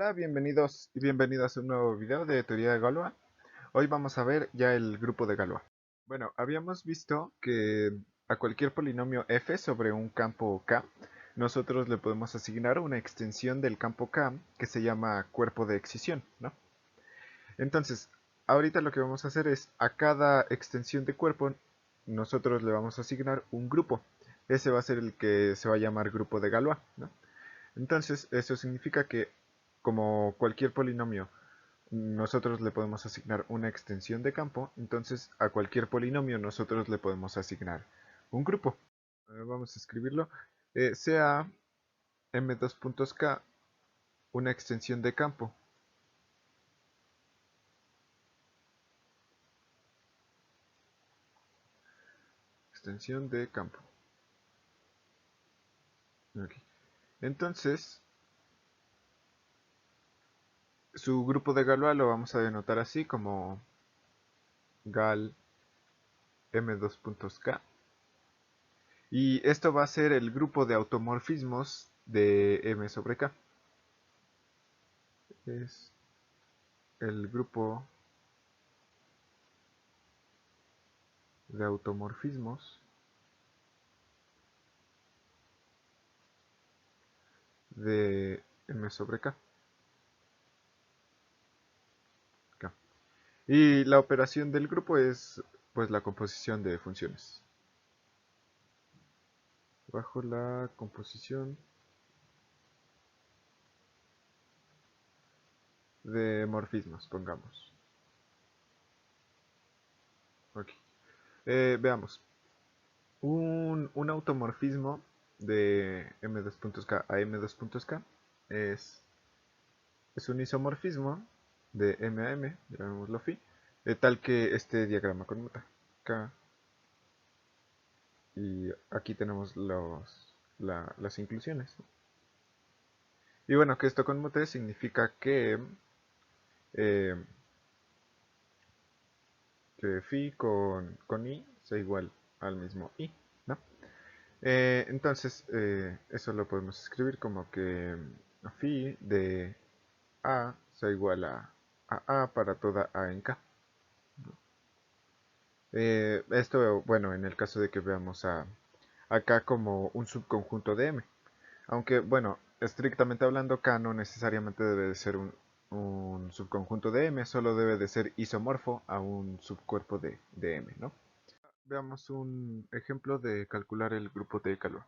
Hola, bienvenidos y bienvenidas a un nuevo video de teoría de Galois. Hoy vamos a ver ya el grupo de Galois. Bueno, habíamos visto que a cualquier polinomio f sobre un campo K, nosotros le podemos asignar una extensión del campo K que se llama cuerpo de excisión, ¿no? Entonces, ahorita lo que vamos a hacer es, a cada extensión de cuerpo, nosotros le vamos a asignar un grupo. Ese va a ser el que se va a llamar grupo de Galois, ¿no? Entonces, eso significa que, como cualquier polinomio, nosotros le podemos asignar una extensión de campo, entonces a cualquier polinomio nosotros le podemos asignar un grupo. Vamos a escribirlo. Sea m2.k una extensión de campo. Extensión de campo. Okay. Entonces, su grupo de Galois lo vamos a denotar así como gal m2.k. Y esto va a ser el grupo de automorfismos de m sobre k. Es el grupo de automorfismos de m sobre k. K. Y la operación del grupo es pues la composición de funciones. Bajo la composición de morfismos, pongamos. Okay. Veamos. Un automorfismo de m2.k a m2.k es un isomorfismo de m a m, llamémoslo phi, tal que este diagrama conmuta. K, y aquí tenemos las inclusiones. Y bueno, que esto conmute significa eh, que phi con i sea igual al mismo i, ¿no? Entonces, eso lo podemos escribir como que phi de a sea igual a para toda a en k. Esto, bueno, en el caso de que veamos acá como un subconjunto de M. Aunque, bueno, estrictamente hablando, K no necesariamente debe de ser un subconjunto de M, solo debe de ser isomorfo a un subcuerpo de M, ¿no? Veamos un ejemplo de calcular el grupo de Galois.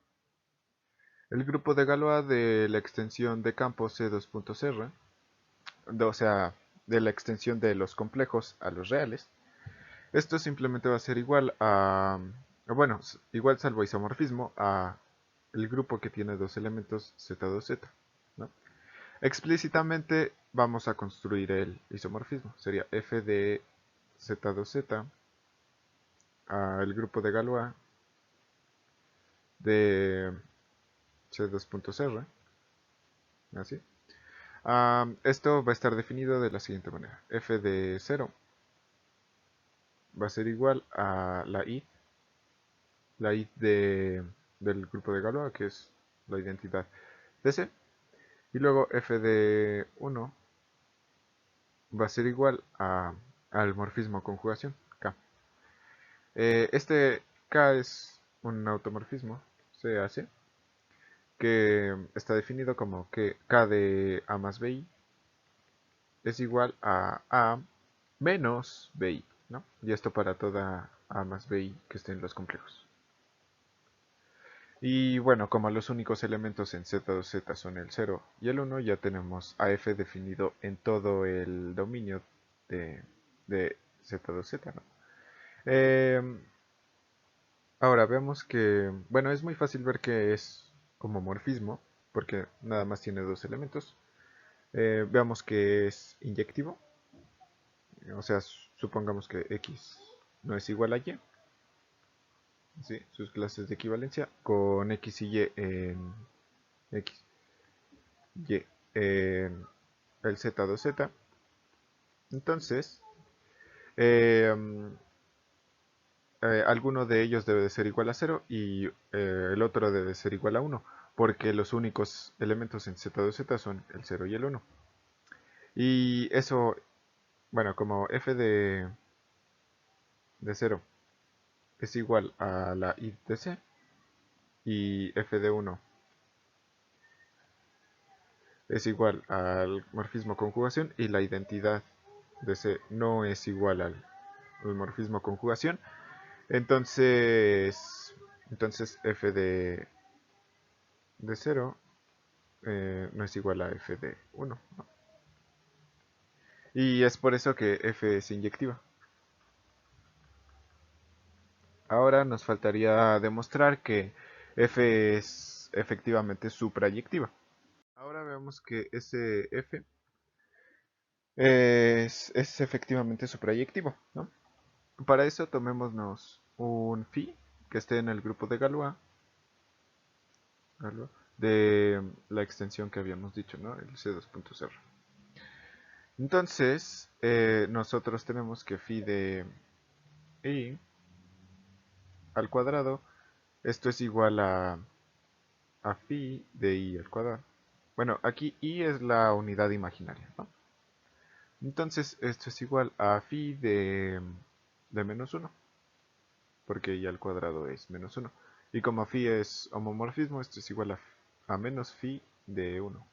El grupo de Galois de la extensión de campo C2.R, o sea, de la extensión de los complejos a los reales, esto simplemente va a ser igual bueno, igual salvo isomorfismo, a el grupo que tiene dos elementos z2z, ¿no? Explícitamente vamos a construir el isomorfismo. Sería f de z2z al grupo de Galois de c2.r, así. Esto va a estar definido de la siguiente manera. F de 0 va a ser igual a la id del grupo de Galois, que es la identidad de C. Y luego f de 1 va a ser igual al morfismo conjugación, K. Este K es un automorfismo, CAC, que está definido como que K de A más BI es igual a menos BI, ¿no? Y esto para toda A más BI que esté en los complejos. Y bueno, como los únicos elementos en Z2Z son el 0 y el 1, ya tenemos a f definido en todo el dominio de Z2Z, ¿no? Ahora vemos que, bueno, es muy fácil ver que es homomorfismo, porque nada más tiene dos elementos. Veamos que es inyectivo, o sea, supongamos que X no es igual a Y, ¿sí? Sus clases de equivalencia, con X y Y en X, Y en el Z2Z. Entonces, eh, alguno de ellos debe de ser igual a 0 y el otro debe de ser igual a 1, porque los únicos elementos en Z2Z son el 0 y el 1. Y eso, bueno, como f de 0 es igual a la i de c y f de 1 es igual al morfismo conjugación y la identidad de C no es igual al morfismo conjugación, entonces f de 0 no es igual a f de 1, ¿no? Y es por eso que f es inyectiva. Ahora nos faltaría demostrar que f es efectivamente suprayectiva. Ahora veamos que ese f es efectivamente suprayectivo, ¿no? Para eso tomémonos un phi que esté en el grupo de Galois, de la extensión que habíamos dicho, ¿no? El C2.0. Entonces, nosotros tenemos que phi de i al cuadrado, esto es igual a phi de i al cuadrado. Bueno, aquí i es la unidad imaginaria, ¿no? Entonces, esto es igual a phi de menos 1, porque i al cuadrado es menos 1. Y como phi es homomorfismo, esto es igual a menos phi de 1.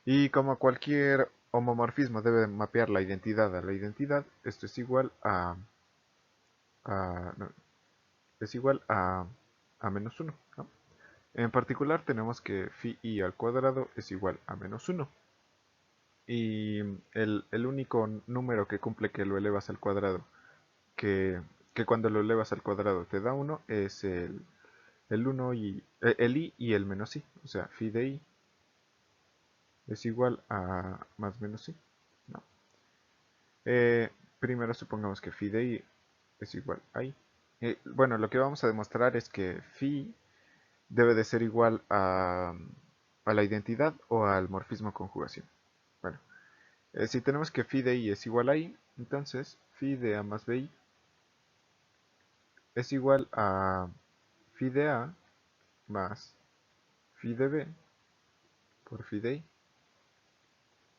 Y como cualquier homomorfismo debe mapear la identidad a la identidad, esto es igual no, es igual a menos 1, ¿no? En particular tenemos que phi i al cuadrado es igual a menos 1. Y el único número que cumple que lo elevas al cuadrado, que, que cuando lo elevas al cuadrado te da 1, es el 1 y el i y el menos i. O sea, phi de i es igual a más menos i, ¿no? Primero supongamos que phi de i es igual a i. Bueno, lo que vamos a demostrar es que phi debe de ser igual a la identidad o al morfismo conjugación. Bueno, si tenemos que phi de i es igual a i, entonces phi de a más bi es igual a phi de a más phi de b por phi de i.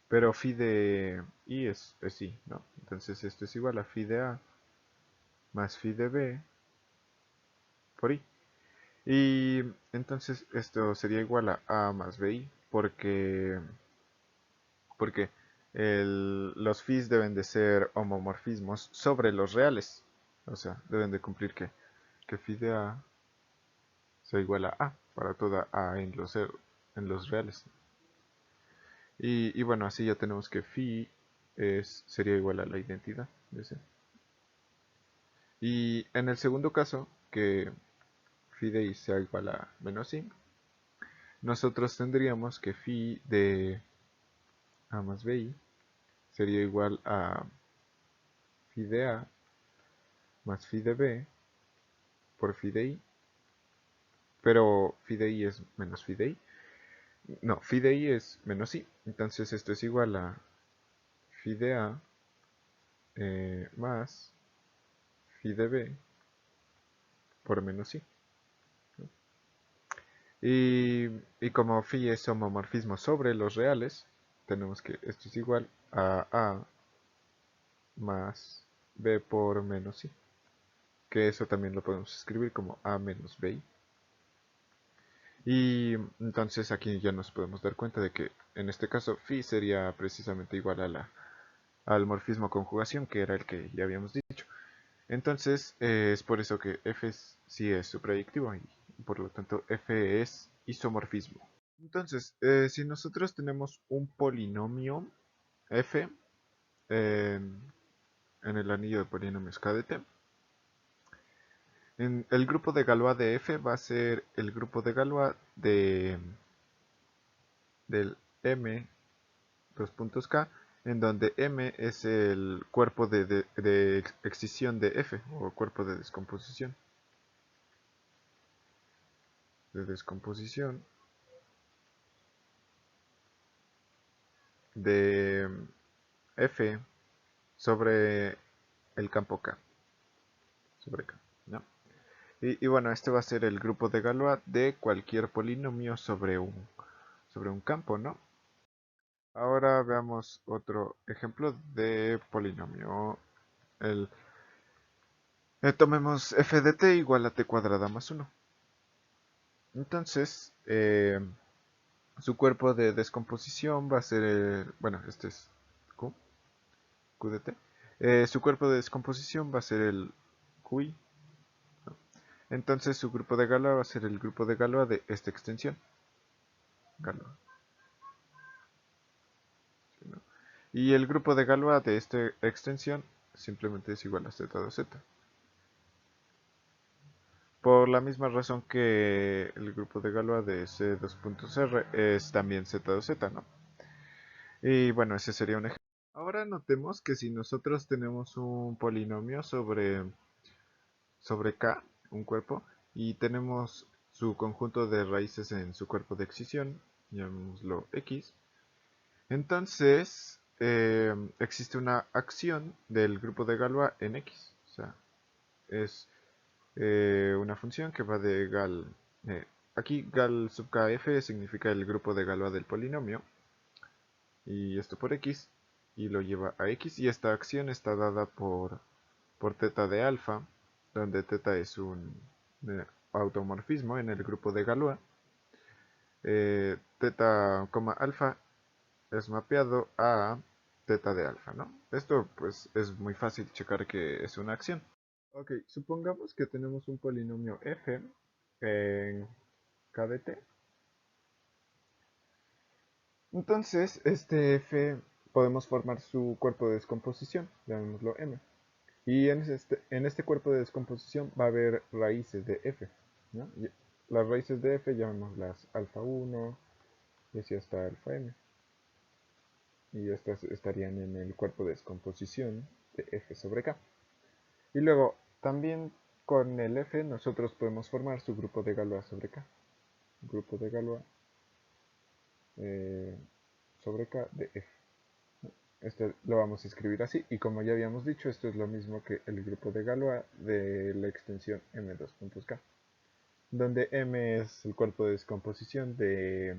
Pero phi de i es i, ¿no? Entonces esto es igual a phi de a más phi de b por i. Y entonces esto sería igual a más bi porque los phis deben de ser homomorfismos sobre los reales. O sea, deben de cumplir que phi de a sea igual a para toda a en los reales. Y bueno, así ya tenemos que phi sería igual a la identidad de C. Y en el segundo caso, que phi de i sea igual a menos i, nosotros tendríamos que phi de a más bi sería igual a phi de a más phi de b por phi de i, pero phi de i es menos phi de i. No, phi de i es menos i, entonces esto es igual a phi de a más phi de b por menos i. Y como phi es homomorfismo sobre los reales, tenemos que esto es igual a más b por menos i, que eso también lo podemos escribir como a menos bi. Y entonces aquí ya nos podemos dar cuenta de que en este caso phi sería precisamente igual al morfismo conjugación, que era el que ya habíamos dicho. Entonces es por eso que f sí es suprayectivo y por lo tanto f es isomorfismo. Entonces, si nosotros tenemos un polinomio f en, en el anillo de polinomios k de t, en el grupo de Galois de f va a ser el grupo de Galois del m dos puntos k, en donde m es el cuerpo de excisión de f, o cuerpo de descomposición de f sobre el campo k, sobre k, ¿no? Y bueno, este va a ser el grupo de Galois de cualquier polinomio sobre un campo, ¿no? Ahora veamos otro ejemplo de polinomio. El, tomemos f de t igual a t cuadrada más 1. Entonces, su cuerpo de descomposición va a ser bueno, este es Q, Q de t. Su cuerpo de descomposición va a ser el QI. ¿No? Entonces su grupo de Galois va a ser el grupo de Galois de esta extensión. Galois. ¿No? Y el grupo de Galois de esta extensión simplemente es igual a z2z. Por la misma razón que el grupo de Galois de C2.R es también Z2Z, ¿no? Y bueno, ese sería un ejemplo. Ahora notemos que si nosotros tenemos un polinomio sobre K, un cuerpo, y tenemos su conjunto de raíces en su cuerpo de excisión, llamémoslo X, entonces existe una acción del grupo de Galois en X. O sea, es una función que va de gal. Aquí gal sub kf significa el grupo de Galois del polinomio. Y esto por x. Y lo lleva a x. Y esta acción está dada por teta de alfa. Donde teta es un automorfismo en el grupo de Galois. Teta, alfa es mapeado a teta de alfa, ¿no? Esto pues es muy fácil checar que es una acción. Ok, supongamos que tenemos un polinomio f en k de t. Entonces, este f podemos formar su cuerpo de descomposición, llamémoslo m. Y en este cuerpo de descomposición va a haber raíces de f, ¿no? Y las raíces de f llamémoslas alfa 1 y así hasta alfa m. Y estas estarían en el cuerpo de descomposición de f sobre k. Y luego, también con el f nosotros podemos formar su grupo de Galois sobre k. Grupo de Galois eh, sobre k de f. Esto lo vamos a escribir así. Y como ya habíamos dicho, esto es lo mismo que el grupo de Galois de la extensión m2.k. Donde m es el cuerpo de descomposición de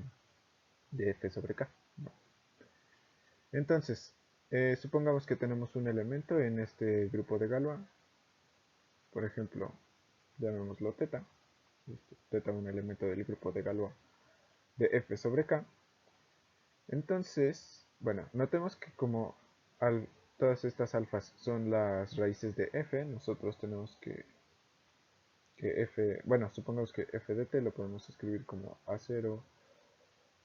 f sobre k. Entonces, supongamos que tenemos un elemento en este grupo de Galois. Por ejemplo, llamémoslo θ. Θ un elemento del grupo de Galois de f sobre k. Entonces, bueno, notemos que como todas estas alfas son las raíces de f, nosotros tenemos que f, bueno, supongamos que f de t lo podemos escribir como a0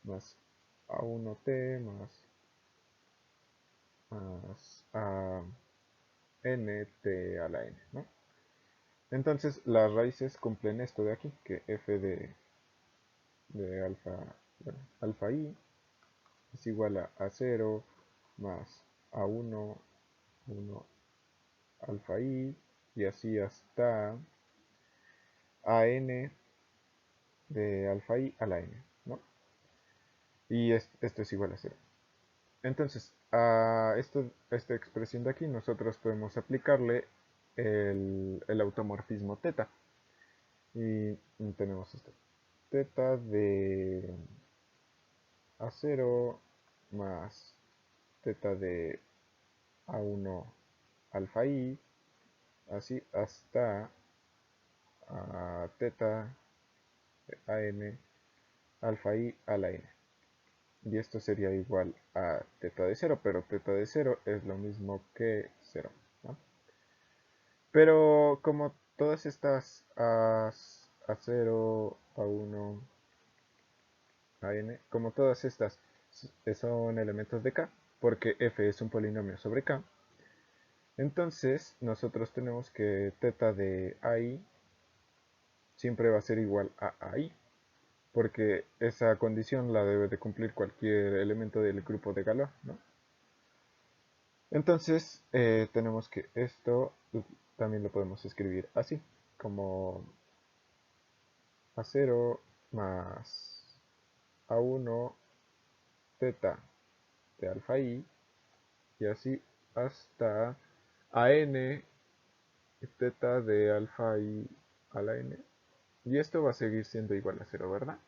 más a1t más a nt a la n, ¿no? Entonces las raíces cumplen esto de aquí, que f de alfa, bueno, alfa i es igual a a0 más a1, 1 alfa i y así hasta an de alfa i a la n, ¿no? Y esto es igual a 0. Entonces, a esta expresión de aquí nosotros podemos aplicarle el automorfismo teta. Y tenemos esto. Teta de a0 más teta de a1 alfa i, así hasta teta de an alfa i a la n. Y esto sería igual a teta de 0, pero teta de 0 es lo mismo que 0, ¿no? Pero como todas estas a0, a1, an, como todas estas son elementos de k, porque f es un polinomio sobre k, entonces nosotros tenemos que teta de ai siempre va a ser igual a ai, porque esa condición la debe de cumplir cualquier elemento del grupo de Galois, ¿no? Entonces tenemos que esto también lo podemos escribir así, como a0 más a1 teta de alfa i y así hasta an teta de alfa i a la n. Y esto va a seguir siendo igual a 0, ¿verdad?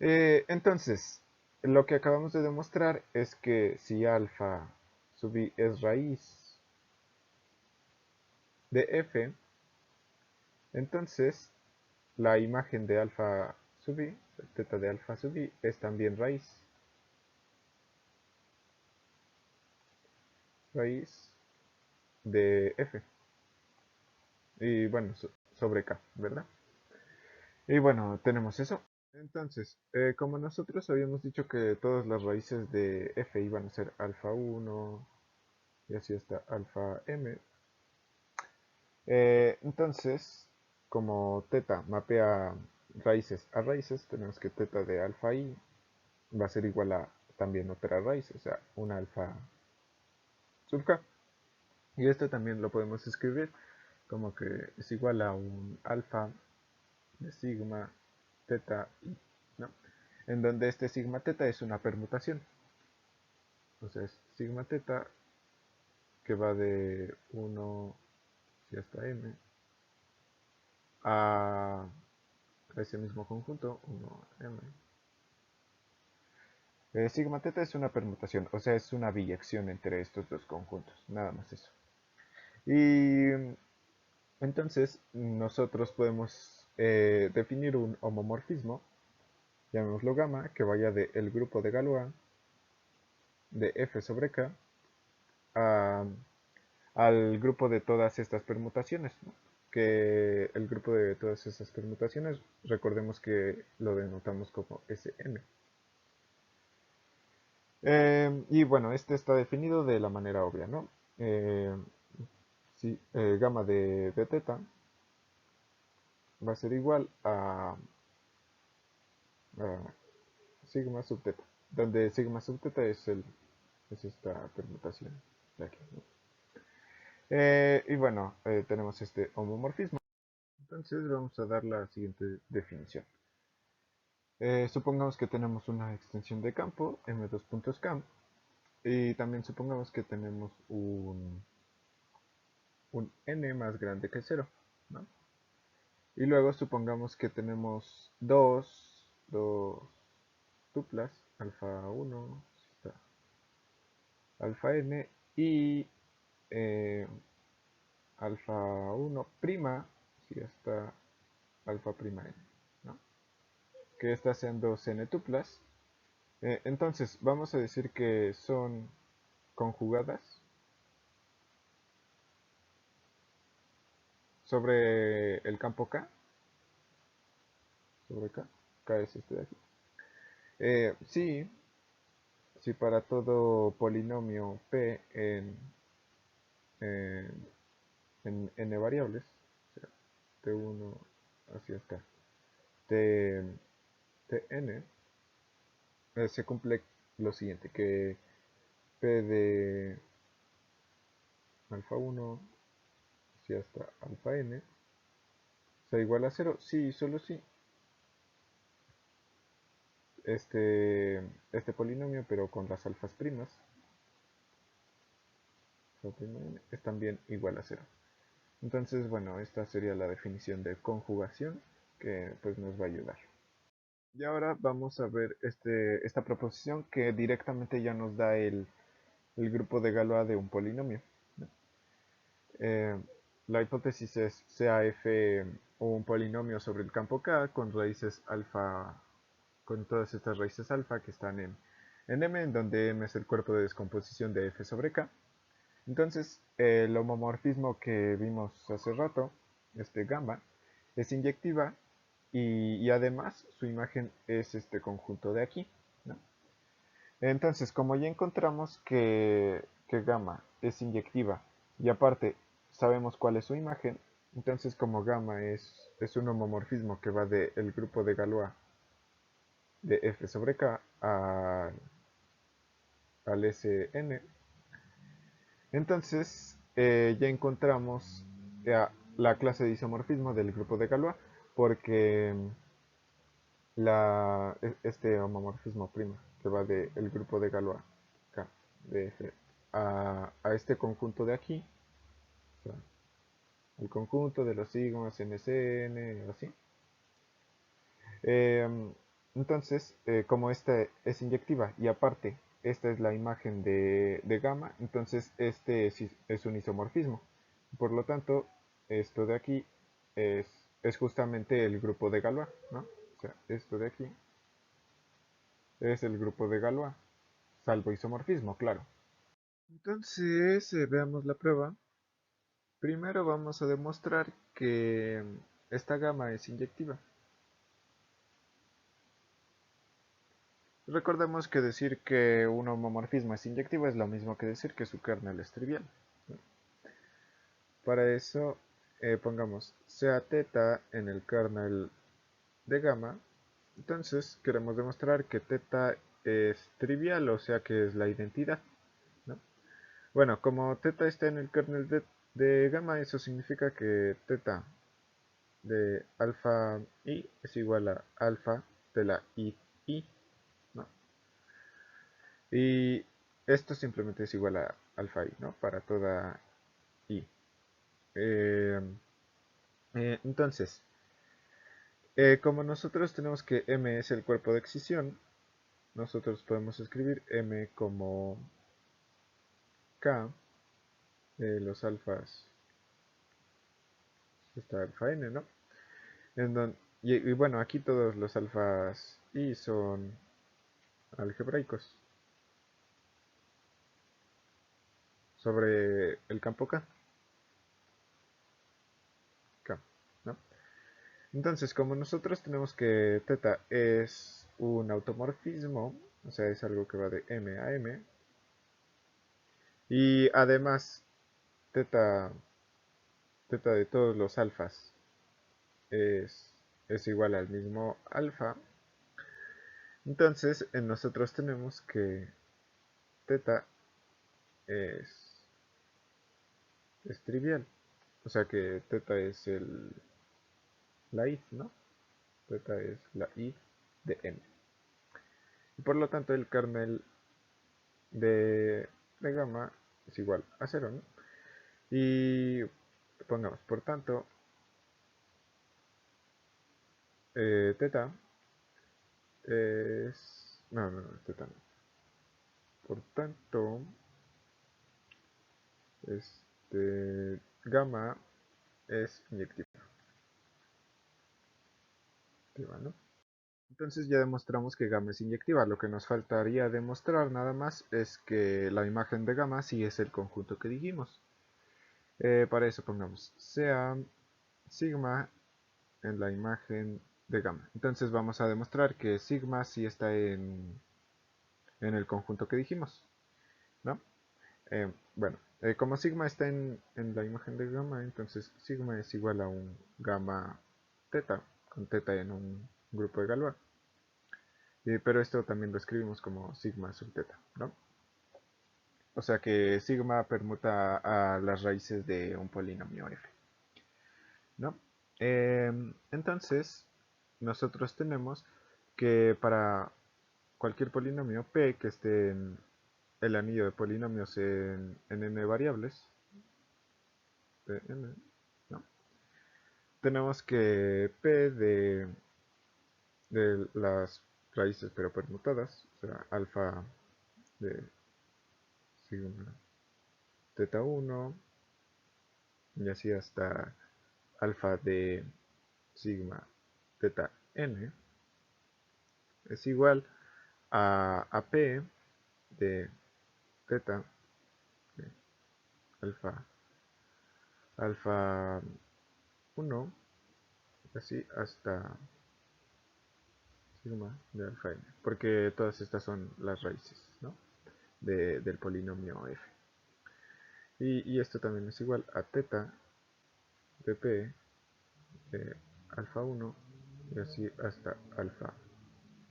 Entonces, lo que acabamos de demostrar es que si alfa sub i es raíz de f, entonces la imagen de alfa sub i, teta de alfa sub i, es también raíz de f. Y bueno, sobre k, ¿verdad? Y bueno, tenemos eso. Entonces, como nosotros habíamos dicho que todas las raíces de f iban a ser alfa 1 y así hasta alfa m, entonces, como teta mapea raíces a raíces, tenemos que teta de alfa i va a ser igual a también otra raíz, o sea, un alfa sub k. Y esto también lo podemos escribir como que es igual a un alfa de sigma teta i, ¿no? En donde este sigma teta es una permutación. O sea, es sigma teta que va de 1 hasta m a ese mismo conjunto, 1m. Sigma teta es una permutación, o sea, es una biyección entre estos dos conjuntos, nada más eso. Y entonces nosotros podemos definir un homomorfismo, llamémoslo gamma, que vaya del grupo de Galois de f sobre k a, al grupo de todas estas permutaciones, ¿no? Que el grupo de todas esas permutaciones, recordemos que lo denotamos como Sm. Y bueno, este está definido de la manera obvia, ¿no? Eh, si, gamma de teta va a ser igual a sigma sub teta, donde sigma sub teta es esta permutación de aquí, ¿no? Y bueno, tenemos este homomorfismo. Entonces vamos a dar la siguiente definición. Supongamos que tenemos una extensión de campo, m2.cam, y también supongamos que tenemos un n más grande que 0, ¿no? Y luego supongamos que tenemos dos tuplas, alfa 1, alfa n y eh, alfa 1 prima, si está alfa prima n, ¿no? Que estas sean dos n tuplas. Entonces, vamos a decir que son conjugadas sobre el campo K, sobre K, K es este de aquí. Sí, si para todo polinomio P en, n variables, o sea, T1 así está, T, Tn, se cumple lo siguiente, que P de alfa 1 si hasta alfa n sea igual a 0, sí, solo sí. Este polinomio, pero con las alfas primas, es también igual a 0. Entonces, bueno, esta sería la definición de conjugación que pues nos va a ayudar. Y ahora vamos a ver esta proposición que directamente ya nos da el grupo de Galois de un polinomio, ¿no? Eh, la hipótesis es sea f un polinomio sobre el campo K con raíces alfa, con todas estas raíces alfa que están en M, en donde M es el cuerpo de descomposición de f sobre K. Entonces, el homomorfismo que vimos hace rato, este gamma, es inyectiva y además su imagen es este conjunto de aquí, ¿no? Entonces, como ya encontramos que gamma es inyectiva y aparte sabemos cuál es su imagen, entonces como gamma es un homomorfismo que va del grupo de Galois de f sobre k al Sn, entonces ya encontramos la clase de isomorfismo del grupo de Galois porque este homomorfismo prima que va del grupo de Galois K de F a este conjunto de aquí, o sea, el conjunto de los sigmas NCN, así. Eh, Entonces, como esta es inyectiva y aparte esta es la imagen de gamma, entonces este es un isomorfismo. Por lo tanto, esto de aquí es, es justamente el grupo de Galois, ¿no? O sea, esto de aquí es el grupo de Galois, salvo isomorfismo, claro. Entonces, veamos la prueba. Primero vamos a demostrar que esta gama es inyectiva. Recordemos que decir que un homomorfismo es inyectivo es lo mismo que decir que su kernel es trivial. Para eso, pongamos sea teta en el kernel de gamma. Entonces, queremos demostrar que teta es trivial, o sea que es la identidad, ¿no? Bueno, como teta está en el kernel de gamma, eso significa que teta de alfa i es igual a alfa de la i, ¿no? Y esto simplemente es igual a alfa i, ¿no? Para toda i. Eh, entonces, como nosotros tenemos que m es el cuerpo de excisión, nosotros podemos escribir m como k de los alfas, está alfa n, ¿no? Y bueno, aquí todos los alfas i son algebraicos sobre el campo k, ¿no? Entonces, como nosotros tenemos que teta es un automorfismo, o sea, es algo que va de m a m, y además teta, teta de todos los alfas es, es igual al mismo alfa, entonces nosotros tenemos que teta es, es trivial, o sea que teta es la id, ¿no? Teta es la id de m. Y por lo tanto el kernel de, de gamma es igual a cero, ¿no? Y pongamos, por tanto, teta es... No, no, no, teta no. Por tanto, gamma es inyectiva, ¿no? Entonces ya demostramos que gamma es inyectiva. Lo que nos faltaría demostrar nada más es que la imagen de gamma sí es el conjunto que dijimos. Para eso pongamos sea sigma en la imagen de gamma. Entonces vamos a demostrar que sigma sí está en el conjunto que dijimos, ¿no? Bueno, como sigma está en la imagen de gamma, entonces sigma es igual a un gamma teta, con teta en un grupo de Galois. Pero esto también lo escribimos como sigma sub teta, ¿no? O sea que sigma permuta a las raíces de un polinomio f, ¿no? Entonces, nosotros tenemos que para cualquier polinomio p que esté en el anillo de polinomios en n variables, de n, ¿no? Tenemos que p de las raíces pero permutadas, o sea, alfa de sigma teta 1 y así hasta alfa de sigma teta n es igual a p de teta de alfa alfa 1 y así hasta sigma de alfa n, porque todas estas son las raíces, ¿no? Del polinomio f. Y esto también es igual a teta de p de alfa 1 y así hasta alfa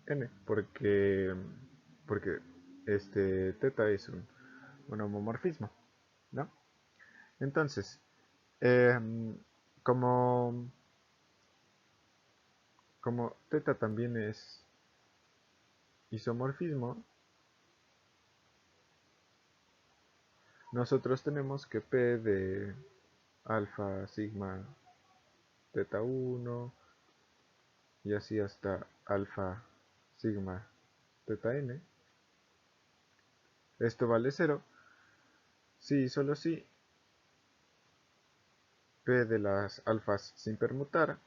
n, porque este teta es un homomorfismo, ¿no? Entonces, eh, como, como teta también es isomorfismo, nosotros tenemos que p de alfa sigma teta 1 y así hasta alfa sigma teta n. Esto vale 0 si y solo si p de las alfas sin permutar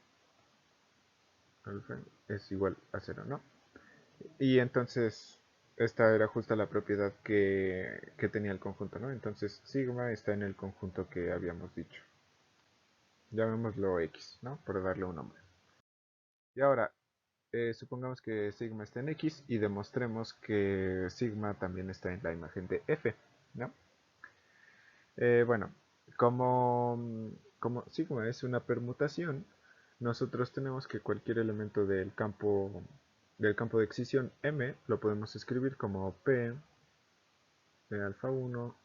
alfa es igual a 0, ¿no? Y entonces esta era justo la propiedad que tenía el conjunto, ¿no? Entonces sigma está en el conjunto que habíamos dicho. Llamémoslo X, ¿no? Por darle un nombre. Y ahora, supongamos que sigma está en X y demostremos que sigma también está en la imagen de F, ¿no? Bueno, como sigma es una permutación, nosotros tenemos que cualquier elemento del campo de excisión M lo podemos escribir como P de alfa 1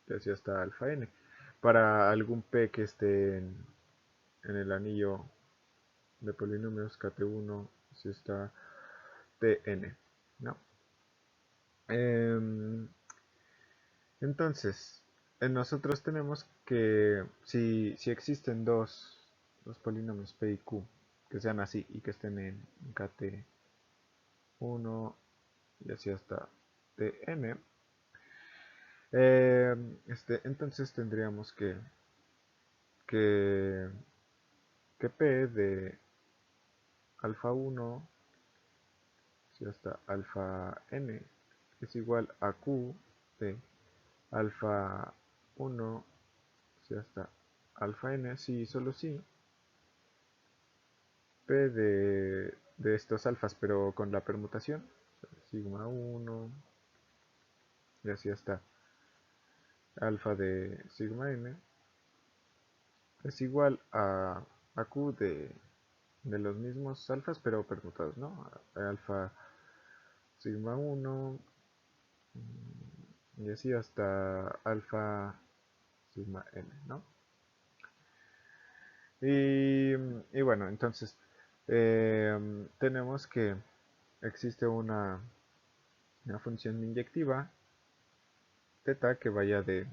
y así hasta alfa n. Para algún P que esté en el anillo de polinomios KT1, si está Tn, ¿no? Entonces, nosotros tenemos que si existen dos polinomios P y Q que sean así y que estén en KT1 y así hasta Tn, entonces tendríamos que, que P de alfa 1 si hasta alfa n es igual a Q de alfa 1 si hasta alfa n, si solo si P de estos alfas, pero con la permutación, sigma 1 y así hasta alfa de sigma n, es igual a Q de los mismos alfas, pero permutados, ¿no? Alfa sigma 1 y así hasta alfa sigma n, ¿no? Y bueno, entonces tenemos que existe una función inyectiva teta que vaya de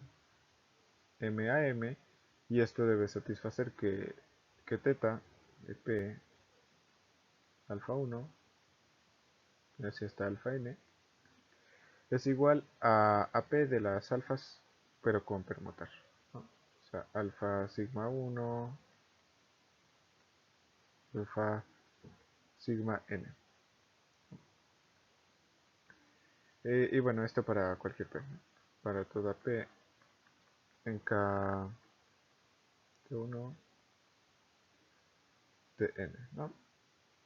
m a m y esto debe satisfacer que teta de p alfa 1 y así hasta alfa n es igual a p de las alfas pero con permutar, ¿no? O sea, alfa sigma 1 alfa sigma n. Y bueno, esto para cualquier p, ¿no? Para toda p en k de 1 de n, ¿no?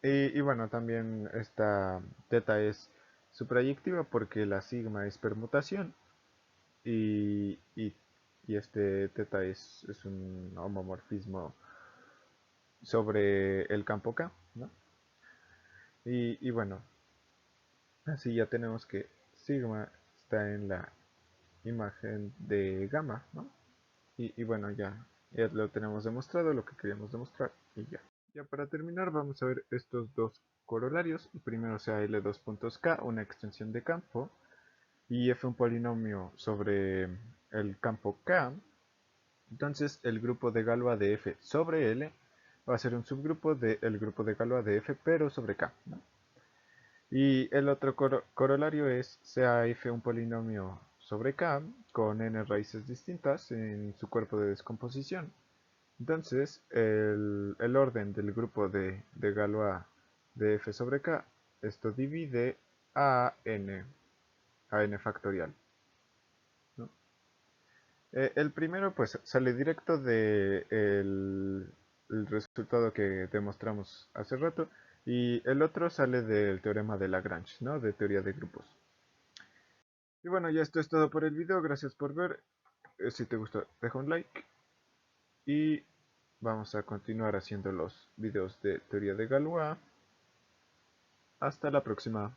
Y bueno, también esta teta es suprayectiva porque la sigma es permutación y, y, y este teta es un homomorfismo sobre el campo K, ¿no? Y bueno, así ya tenemos que sigma está en la imagen de gamma, ¿no? Y bueno, ya lo tenemos demostrado, lo que queríamos demostrar y ya. Ya para terminar vamos a ver estos dos corolarios. El primero sea L2.k, una extensión de campo, y f un polinomio sobre el campo K. Entonces el grupo de Galois de f sobre L va a ser un subgrupo del grupo de Galois de f pero sobre K, ¿no? Y el otro corolario es sea f un polinomio sobre K con n raíces distintas en su cuerpo de descomposición. Entonces, el orden del grupo de Galois de f sobre k, esto divide a n factorial, ¿no? El primero pues sale directo de el resultado que demostramos hace rato y el otro sale del teorema de Lagrange, ¿no? De teoría de grupos. Y bueno, ya esto es todo por el video, gracias por ver. Si te gustó, deja un like y vamos a continuar haciendo los videos de teoría de Galois. Hasta la próxima.